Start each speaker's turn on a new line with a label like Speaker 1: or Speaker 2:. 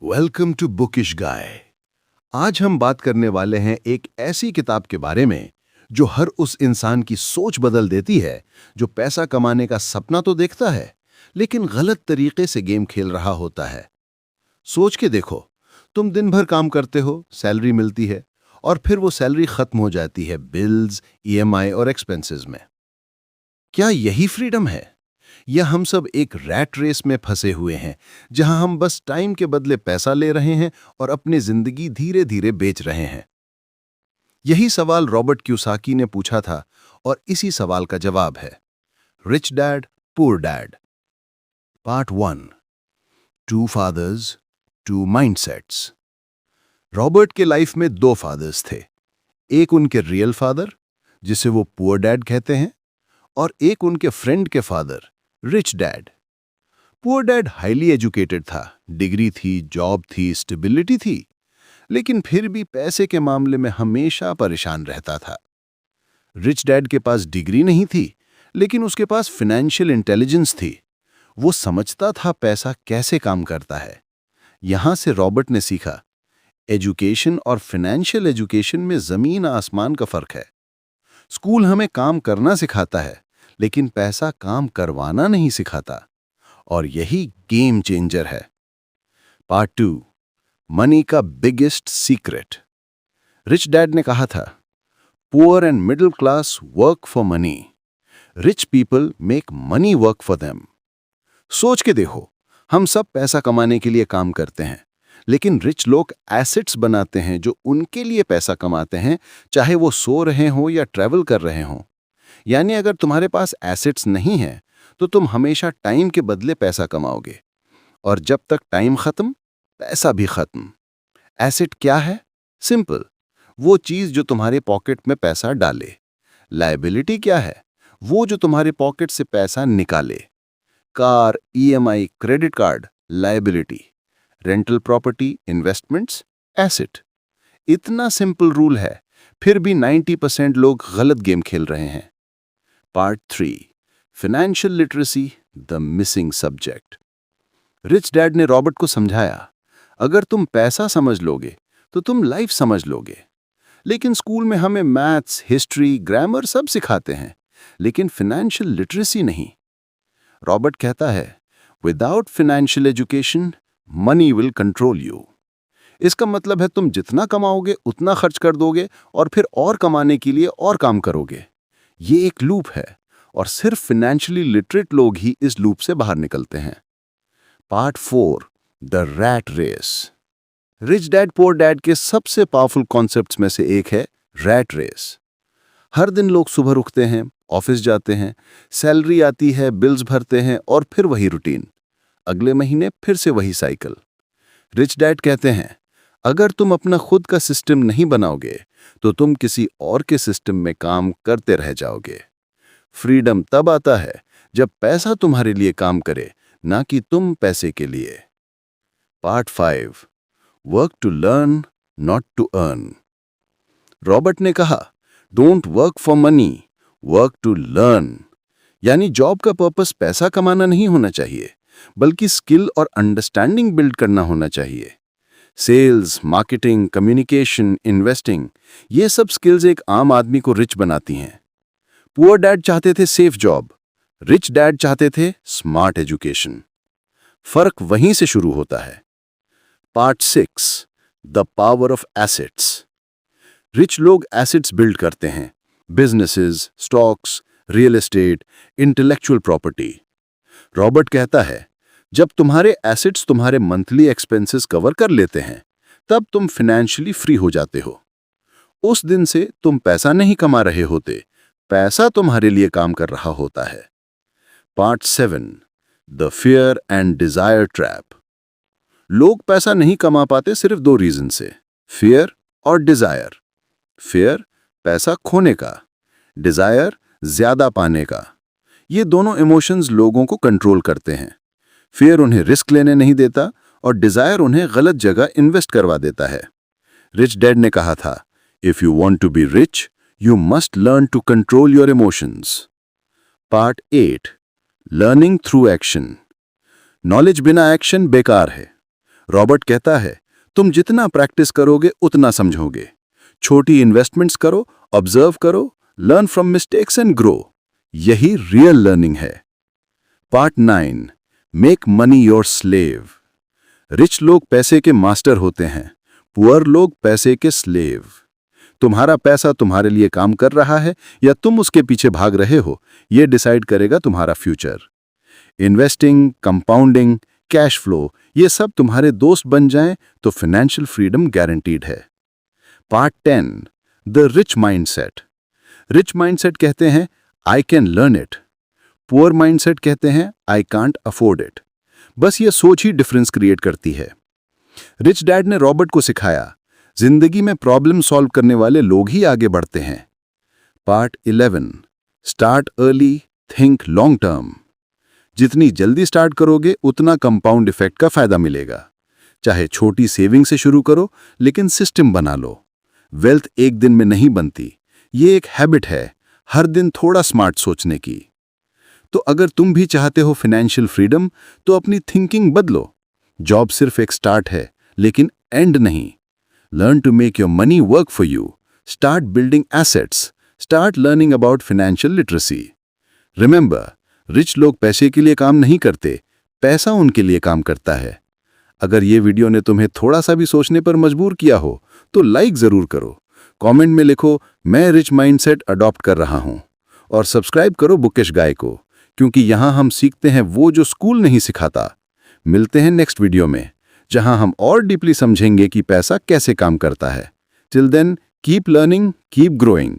Speaker 1: Welcome to bookish गाय। आज हम बात करने वाले हैं एक ऐसी किताब के बारे में जो हर उस इंसान की सोच बदल देती है जो पैसा कमाने का सपना तो देखता है लेकिन गलत तरीके से गेम खेल रहा होता है। सोच के देखो, तुम दिन भर काम करते हो, सैलरी मिलती है और फिर वो सैलरी खत्म हो जाती है बिल्स, ईएमआई और एक्सपेंसेस में। क्या यही फ्रीडम है? या हम सब एक रैट रेस में फंसे हुए हैं जहां हम बस टाइम के बदले पैसा ले रहे हैं और अपनी जिंदगी धीरे धीरे बेच रहे हैं? यही सवाल रॉबर्ट क्यूसाकी ने पूछा था और इसी सवाल का जवाब है rich dad poor dad. Part 1, two fathers, two mindsets. Robert के लाइफ में दो फादर्स थे। एक उनके रियल फादर, जिसे वो पुअर डैड कहते हैं, और एक उनके फ्रेंड के father, rich dad. Poor dad highly educated था, डिग्री थी, जॉब थी, स्टेबिलिटी थी, लेकिन फिर भी पैसे के मामले में हमेशा परेशान रहता था। रिच डैड के पास डिग्री नहीं थी, लेकिन उसके पास फाइनेंशियल इंटेलिजेंस थी। वो समझता था पैसा कैसे काम करता है। यहां से रॉबर्ट ने सीखा, एजुकेशन और फाइनेंशियल एजुकेशन में जमीन आसमान का फर्क है। स्कूल हमें काम करना सिखाता है, लेकिन पैसा काम करवाना नहीं सिखाता, और यही गेम चेंजर है। पार्ट 2, मनी का बिगेस्ट सीक्रेट। रिच डैड ने कहा था, poor and middle class work for money, rich people make money work for them. सोच के देखो, हम सब पैसा कमाने के लिए काम करते हैं, लेकिन रिच लोग एसेट्स बनाते हैं जो उनके लिए पैसा कमाते हैं, चाहे वो सो रहे हों या ट्रैवल कर रहे हों। यानी अगर तुम्हारे पास एसेट्स नहीं है तो तुम हमेशा टाइम के बदले पैसा कमाओगे, और जब तक टाइम खत्म, पैसा भी खत्म। एसेट क्या है? सिंपल, वो चीज जो तुम्हारे पॉकेट में पैसा डाले। लायबिलिटी क्या है? वो जो तुम्हारे पॉकेट से पैसा निकाले। Car, EMI, credit card, liability. Rental property, investments, asset. इतना सिंपल रूल है, फिर भी 90% लोग गलत गेम खेल रहे हैं। Part 3, financial literacy, the missing subject. Rich dad ने रॉबर्ट को समझाया, अगर तुम पैसा समझ लोगे तो तुम लाइफ समझ लोगे। लेकिन स्कूल में हमें मैथ्स, हिस्ट्री, ग्रामर सब सिखाते हैं, लेकिन फाइनेंशियल लिटरेसी नहीं। रॉबर्ट कहता है, without financial education money will control you. इसका मतलब है तुम जितना कमाओगे उतना खर्च कर दोगे और फिर और कमाने के लिए और काम करोगे। ये एक लूप है, और सिर्फ फाइनेंशियली लिटरेट लोग ही इस लूप से बाहर निकलते हैं। Part 4, the rat race. Rich dad poor dad के सबसे पावरफुल कॉन्सेप्ट्स में से एक है रैट रेस। हर दिन लोग सुबह उठते हैं, ऑफिस जाते हैं, सैलरी आती है, बिल्स भरते हैं और फिर वही रूटीन। अगले महीने फिर से वही साइकिल। रिच डैड कहते हैं, अगर तुम अपना खुद का सिस्टम नहीं बनाओगे तो तुम किसी और के सिस्टम में काम करते रह जाओगे। फ्रीडम तब आता है जब पैसा तुम्हारे लिए काम करे, ना कि तुम पैसे के लिए। Part 5, work to learn, not to earn. Robert ने कहा, don't work for money, work to learn. यानी जॉब का पर्पस पैसा कमाना नहीं होना चाहिए, बल्कि स्किल और अंडरस्टैंडिंग बिल्ड करना होना चाहिए। सेल्स, मार्केटिंग, कम्युनिकेशन, इन्वेस्टिंग, ये सब स्किल्स एक आम आदमी को रिच बनाती हैं। पुअर डैड चाहते थे सेफ जॉब, रिच डैड चाहते थे स्मार्ट एजुकेशन। फर्क वहीं से शुरू होता है। Part 6, the power of assets. Rich लोग एसेट्स बिल्ड करते हैं, businesses, stocks, real estate, intellectual property. Robert कहता है, जब तुम्हारे एसेट्स तुम्हारे मंथली एक्सपेंसेस कवर कर लेते हैं, तब तुम फाइनेंशियली फ्री हो जाते हो। उस दिन से तुम पैसा नहीं कमा रहे होते, पैसा तुम्हारे लिए काम कर रहा होता है। Part 7, the fear and desire trap. लोग पैसा नहीं कमा पाते सिर्फ 2 रीजन से, फियर और डिजायर। फियर, पैसा खोने का, डिजायर, ज्यादा पाने का। ये दोनों इमोशंस लोगों को कंट्रोल करते हैं। फियर उन्हें रिस्क लेने नहीं देता और डिजायर उन्हें गलत जगह इन्वेस्ट करवा देता है। रिच डैड ने कहा था, if you want to be rich, you must learn to control your emotions. Part 8, learning through action. Knowledge बिना एक्शन बेकार है। रॉबर्ट कहता है, तुम जितना प्रैक्टिस करोगे उतना समझोगे। छोटी इन्वेस्टमेंट्स करो, ऑब्जर्व करो, learn from mistakes and grow. यही रियल लर्निंग है। Part 9, make money your slave. Rich लोग पैसे के मास्टर होते हैं, पुअर लोग पैसे के स्लेव। तुम्हारा पैसा तुम्हारे लिए काम कर रहा है या तुम उसके पीछे भाग रहे हो, यह डिसाइड करेगा तुम्हारा future. Investing, compounding, cash flow, ये सब तुम्हारे दोस्त बन जाएं तो फाइनेंशियल फ्रीडम गारंटीड है। Part 10, the rich mindset. Rich mindset कहते हैं I can learn it, poor mindset कहते हैं आई कांट अफोर्ड इट। बस ये सोच ही डिफरेंस क्रिएट करती है। रिच डैड ने रॉबर्ट को सिखाया, जिंदगी में प्रॉब्लम सॉल्व करने वाले लोग ही आगे बढ़ते हैं। Part 11, start early, think long term. जितनी जल्दी स्टार्ट करोगे उतना कंपाउंड इफेक्ट का फायदा मिलेगा। चाहे छोटी सेविंग से शुरू करो, लेकिन सिस्टम बना लो। वेल्थ एक दिन में नहीं बनती, ये एक हैबिट है, हर दिन थोड़ा स्मार्ट सोचने की। तो अगर तुम भी चाहते हो फाइनेंशियल फ्रीडम, तो अपनी थिंकिंग बदलो। जॉब सिर्फ एक स्टार्ट है, लेकिन एंड नहीं। Learn to make your money work for you, start building assets, start learning about financial literacy. Remember, rich लोग पैसे के लिए काम नहीं करते, पैसा उनके लिए काम करता है। अगर ये वीडियो ने तुम्हें थोड़ा सा भी सोचने पर मजबूर किया हो, तो लाइक जरूर करो, कमेंट में लिखो मैं रिच माइंडसेट अडॉप्ट कर रहा हूं, और सब्सक्राइब करो बुकिश गाय को, क्योंकि यहां हम सीखते हैं वो जो स्कूल नहीं सिखाता। मिलते हैं नेक्स्ट वीडियो में, जहां हम और डीपली समझेंगे कि पैसा कैसे काम करता है। Till then, keep learning, keep growing.